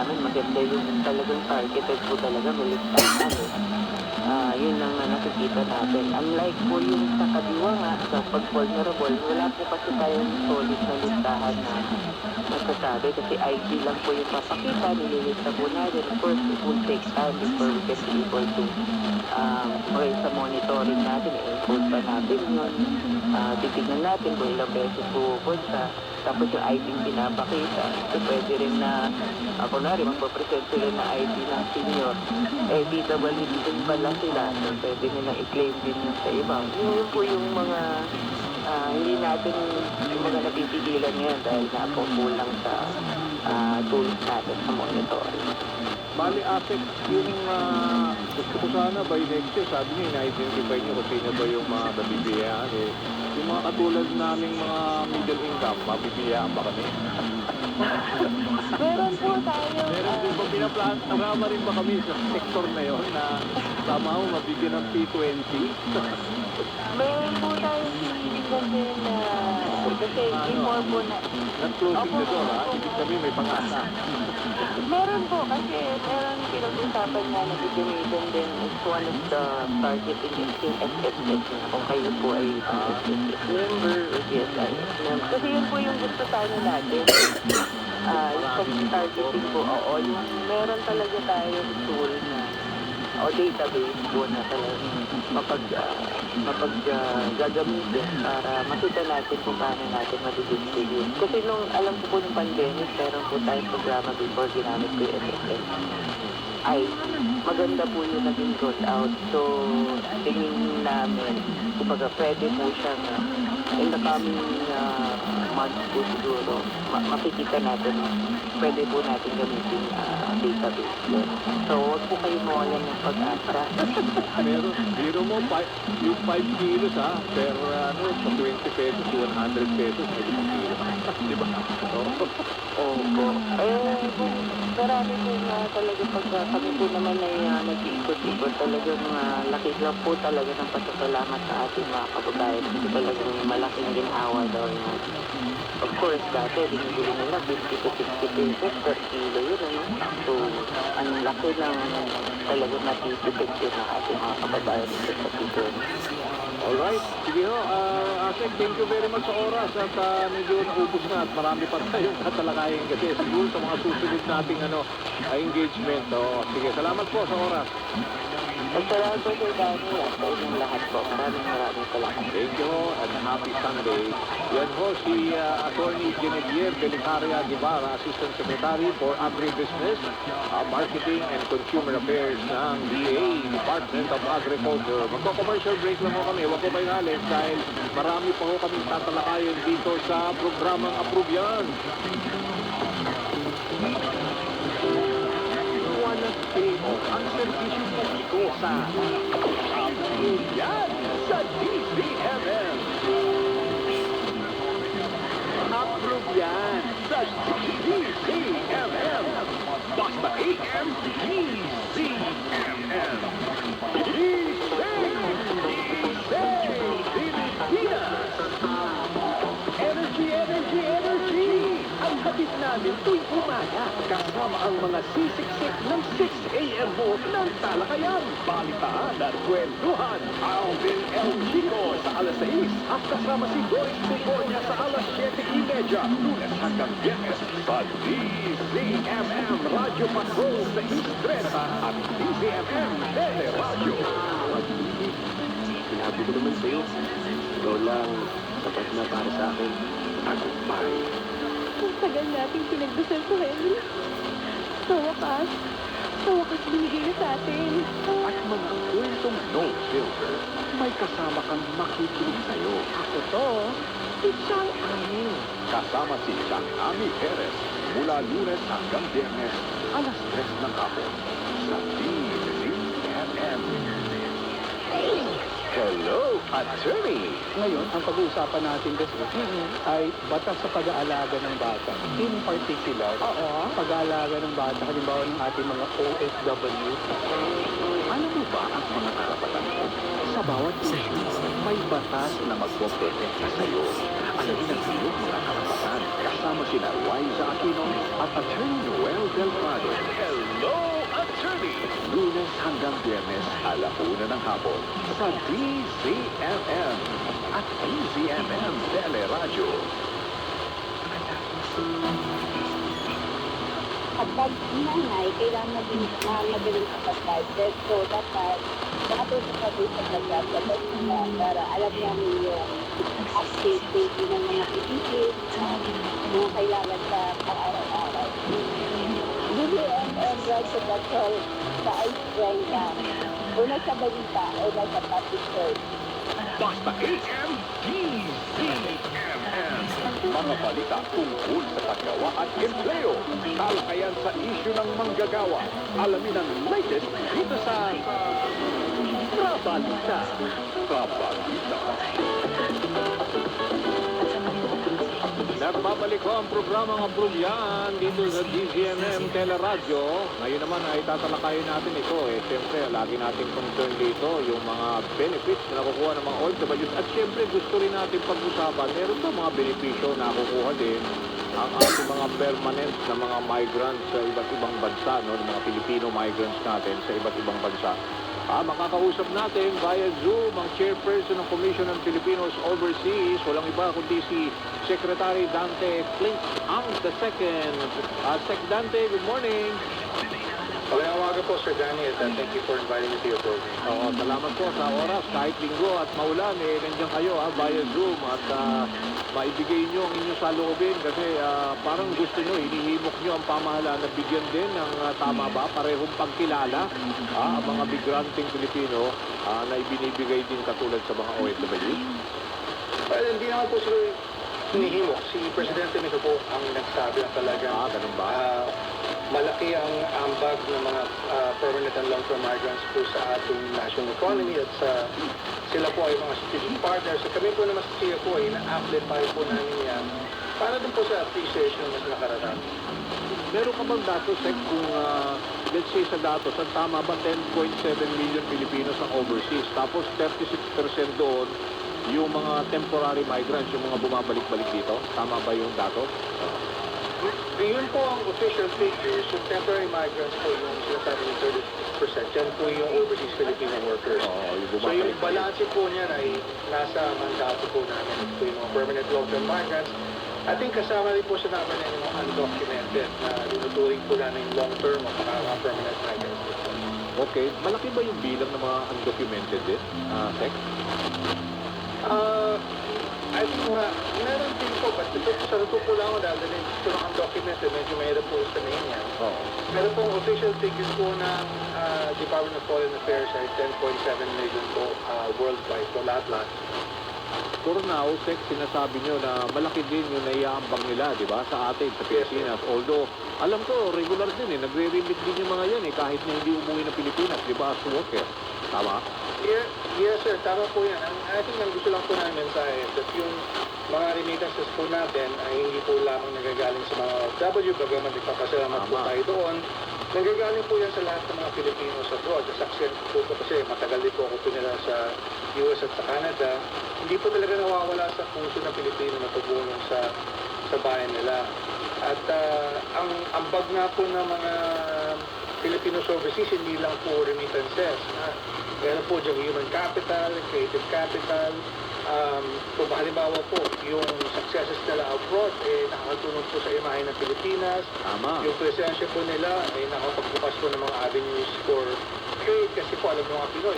namin maganda yung talagang targeted po talaga, may listahan eh. Yun ang nakikita natin. Unlike po yung sa kadiwa nga, sa pag-vulnerable, wala po kasi tayong solid na listahan na masasabi kasi ID lang po yung papakita, nililista po natin. Of course, it will take time before we can be able to okay, sa monitoring natin, i-import pa natin yun. Titignan natin kung ilang beses pupunta. Tapos yung ID pinapakita. So, pwede rin na, kunwari, magpapresent sila na ID ng senior. DWD din pala sila. So, pwede nila i-claim din yun sa iba. Yun po yung mga hindi natin yung mga napipigilan ngayon dahil nga po kulang sa tools natin sa monitoring. Bali, Asek, yung gusto ko sana by next year, sabi niyo, na-identify niyo kung sino ba yung mga nabibiyaan eh. Yung mga katulad naming mga middle income, mabibiyaan ba kami? Meron po tayo. Meron din ba pinaplan? Narama rin ba kami sa sektor na yon na somehow mabigyan ng P20? Meron po tayo kasi na kasi more po na Not-closing the door, ha? Ibig sabihin may pang-asa. meron po kasi meron pinag-usapan nga na gagamitin din is one of the target in SSS na kung kayo po ay SSS member o GSIS member. Kasi yun po yung gusto sana natin. Yung targeting po, oo, yung meron talaga tayong tool na o database po na talagang gagamitin para makita natin kung paano natin madidistribute. Kasi nung alam ko po ng pandemic, meron po tayong programa before ginamit ko yung SSS. Ay, maganda po yung naging roll out. So, tingin namin, kumbaga pwede po siyang in the coming months po siguro, makikita natin, pwede po natin gamitin database yun. So, huwag po kayo mawalan ng pag-asa. Meron, biro mo, yung 5 kilos ha, per sa 20 pesos, 100 pesos, may 5 kilos. Di ba? Opo. Kung marami po na talaga pagka kami po naman ay nag-iikot-ikot, talagang laki lang po talaga ng pasasalamat sa ating mga kababayan. Kasi talagang malaking ginhawa daw yun. Of course, dati binibili nila 50 to 60 pesos per kilo yun, ano? So, ang laki ng talagang natitipid yun ng ating mga kababayan dito sa Tibon. Alright, sige ho, Asek, thank you very much sa oras at medyo naubos na at marami pa tayong tatalakayin kasi siguro sa mga susunod nating engagement. Sige, salamat po sa oras. Salamat po Sir Danny at sa inyong lahat po. Maraming salamat. Thank you ho and happy Sunday. Yan ho si Attorney Genevieve Belicaria Guevara, Assistant Secretary for Agribusiness, Marketing and Consumer Affairs ng DA, Department of Agriculture. Magko-commercial break lang ho kami. Huwag ko kayo alis dahil marami pa ho kami tatalakayin dito sa programang Approve Yan. Ang serbisyo publiko sa Approve Yan sa DZMM. Approve Yan sa DZMM. Basta AM DZMM. Pilipinas. Energy, energy, energy. Ang hatid namin tuwing umaga kasama ang mga sisiksik ng 6 a.m. mo ng talakayan, balitaan at kwentuhan. Alvin El Chico sa alas 6 at kasama si Doris Begonia sa alas 7:30, Lunes hanggang Biyernes sa DZMM Radio Patrol sa East 30 at DZMM Teleradyo. Sinabi ko naman sa'yo, ikaw lang, sapat na para sa akin. Tagumpay. Ang tagal nating pinagdasal ko, Henry. Sa wakas binigay na sa atin. At mga kwentong no filter, may kasama kang makikinig sa'yo. Ako to, si Chang Ami. Kasama si Chang Ami Perez mula Lunes hanggang Biyernes, alas 3 ng hapon sa DZMM. Hello, Attorney! Ngayon, ang pag-uusapan natin kasi ay batas sa pag-aalaga ng bata. In particular, pag-aalaga ng bata, halimbawa ng ating mga OFW. Alam mo ba ang mga karapatan mo? Sa bawat issue, may batas na magpoprotekta sa'yo. Alamin ang iyong mga karapatan. Kasama sina Liza Aquino at Attorney Noel Delgado Biyernes, 1:00 ng hapon sa DZMM at DZMM Teleradyo. Kapag nanay, kailangan maging magaling sa pag-budget. So, dapat nakatutok na din sa pag-budget para alam namin yung activity ng mga ibigin, mga kailangan sa pang-araw-araw. DZMM right to the call sa Ice Brenda. Una sa balita, una sa public service. Basta AM, DZMM. Mga balita tungkol sa paggawa at empleo. Talakayan sa isyu ng manggagawa. Alamin ang latest dito sa Trabalita. Trabalita. Nagbabalik ko ang programang Abrulyan dito sa DZMM Teleradyo. Ngayon naman ay tatalakayin natin ito. Siyempre, lagi nating concern dito yung mga benefits na nakukuha ng mga OFWs. At siyempre, gusto rin natin pag-usapan. Meron pa mga benepisyo na nakukuha din ang ating mga permanent na mga migrants sa iba't ibang bansa, no? Mga Filipino migrants natin sa iba't ibang bansa. Makakausap natin via Zoom ang chairperson ng Commission on Filipinos Overseas. Walang iba kundi si Secretary Dante Flint ang the second. Sec Dante, good morning. Magandang umaga po, Sir Danny, at thank you for inviting me to your program. Salamat po sa oras. Kahit linggo at maulan, nandiyan kayo via Zoom at maibigay nyo ang inyong saloobin kasi parang gusto nyo, hinihimok nyo ang pamahalaan na bigyan din ng tama ba, parehong pagkilala ang mga migranteng Pilipino na ibinibigay din katulad sa mga OFW. Well, hindi naman po sila hinihimok. Si Presidente mismo po ang nagsabi na talaga. Ganun ba? Malaki ang ambag ng mga permanent and long-term migrants po sa ating national economy at sila po ay mga strategic partners. At kami po naman sa SIA po ay na-amplify po namin yan para din po sa appreciation ng mas nakararami. Meron ka bang datos, Sec, kung let's say sa datos, ang tama ba 10.7 million Filipinos ang overseas, tapos 36% doon yung mga temporary migrants, yung mga bumabalik-balik dito? Tama ba yung datos? Yun po ang official figures. Yung temporary migrants po yung sinasabi ng 36%. Yan po yung overseas Filipino workers. Yung So yung balanse po niyan ay nasa mandato po namin. Ito po yung mga permanent long-term migrants. I think kasama rin po sa namin yung mga undocumented na tinuturing po namin yung long-term o mga permanent migrants. Okay. Malaki ba yung bilang ng mga undocumented din, Sec? I think meron din po, but ito sa totoo po lang dahil din ito ng undocumented, medyo mahirap po sa name yan. Meron pong official figures po ng Department of Foreign Affairs ay 10.7 million po worldwide po, lahat-lahat. For now, Sec, sinasabi nyo na malaki din yung naiaambang nila, di ba, sa atin, sa Pilipinas. Although, alam ko, regular din nagre-remit din yung mga yan kahit na hindi umuwi ng Pilipinas, di ba, as worker. Tama? Yes, sir. Tama po yan. I think ang gusto lang po namin sa that yung mga remittances po natin ay hindi po lamang nagagaling sa mga OFW, bagaman nagpapasalamat po tayo doon. Nagagaling po yan sa lahat ng mga Pilipinos abroad. Nasaksiyan po ito kasi matagal din po ako pinila sa US at sa Canada. Hindi po talaga nawawala sa puso ng Pilipino na tumulong sa bayan nila. At ang ambag nga po ng mga Filipinos overseas, hindi lang po remittances. Meron po dyan human capital, creative capital. Kung halimbawa po, yung successes nila abroad, nakakatulong po sa imahe ng Pilipinas. Tama. Yung presensya po nila, nakapagbukas po ng mga avenues for trade. Kasi po, alam ng mga Pinoy,